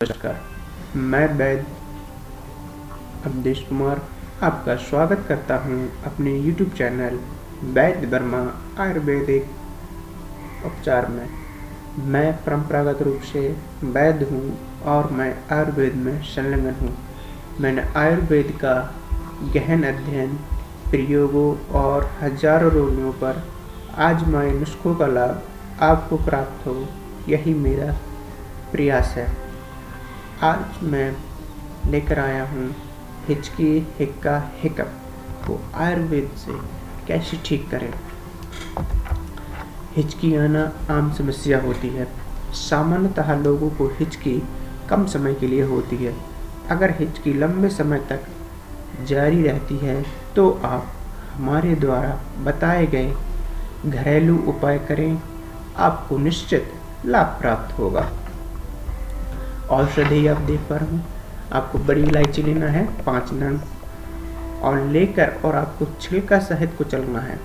नमस्कार, मैं वैद्य अवधेश कुमार आपका स्वागत करता हूं अपने YouTube चैनल वैद्य वर्मा आयुर्वेदिक उपचार में। मैं परंपरागत रूप से वैद्य हूं और मैं आयुर्वेद में संलग्न हूं। मैंने आयुर्वेद का गहन अध्ययन, प्रयोगों और हजारों रोगियों पर आजमाए नुस्खों का लाभ आपको प्राप्त हो, यही मेरा प्रयास है। आज मैं लेकर आया हूँ हिचकी, हिक्का, हिकअप को आयुर्वेद से कैसे ठीक करें। हिचकी आना आम समस्या होती है। सामान्यतः लोगों को हिचकी कम समय के लिए होती है। अगर हिचकी लंबे समय तक जारी रहती है तो आप हमारे द्वारा बताए गए घरेलू उपाय करें, आपको निश्चित लाभ प्राप्त होगा। औषधि आप देख पा रहे हैं, आपको बड़ी इलायची लेना है 5 नंग और लेकर और आपको छिलका सहित कुचलना है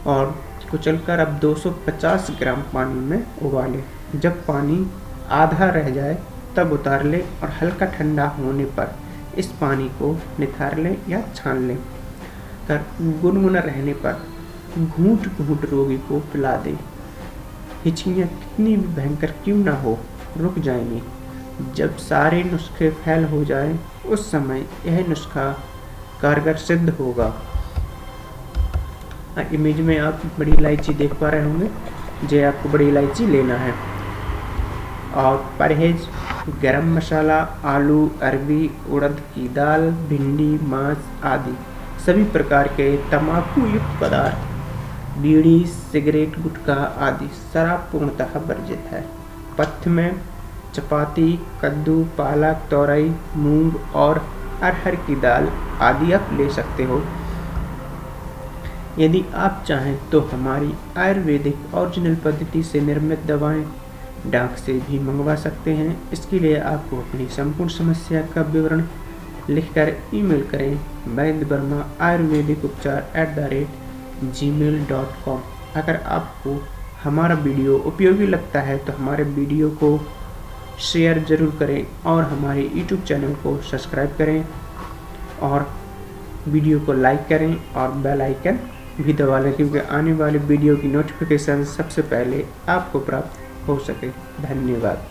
और कुचलकर आप 250 ग्राम पानी में उबालें। जब पानी आधा रह जाए तब उतार लें और हल्का ठंडा होने पर इस पानी को निथार लें या छान लें। कर गुनगुना रहने पर घूंट-घूंट रोगी को पिला दें। हिचकियाँ कितनी भी भयंकर क्यों ना हो, रुक जाएंगी। जब सारे नुस्खे फैल हो जाएं, उस समय यह नुस्खा कारगर सिद्ध होगा। इमेज में आप बड़ी इलायची देख पा रहे होंगे, जे आपको बड़ी इलायची लेना है। और परहेज गरम मसाला, आलू, अरबी, उड़द की दाल, भिंडी, मांस आदि सभी प्रकार के तंबाकू युक्त पदार्थ, बीड़ी, सिगरेट, गुटखा आदि शराब पूर्णतः वर्जित है। पथ्य में चपाती, कद्दू, पालक, तोरई, मूंग और अरहर की दाल आदि आप ले सकते हो। यदि आप चाहें तो हमारी आयुर्वेदिक ओरिजिनल पद्धति से निर्मित दवाएं डाक से भी मंगवा सकते हैं। इसके लिए आपको अपनी संपूर्ण समस्या का विवरण लिखकर ईमेल करें वैद्यवर्मा@gmail.com। अगर आपको हमारा वीडियो उपयोगी लगता है तो हमारे वीडियो को शेयर ज़रूर करें और हमारे YouTube चैनल को सब्सक्राइब करें और वीडियो को लाइक करें और बेल आइकन भी दबा लें, क्योंकि आने वाली वीडियो की नोटिफिकेशन सबसे पहले आपको प्राप्त हो सके। धन्यवाद।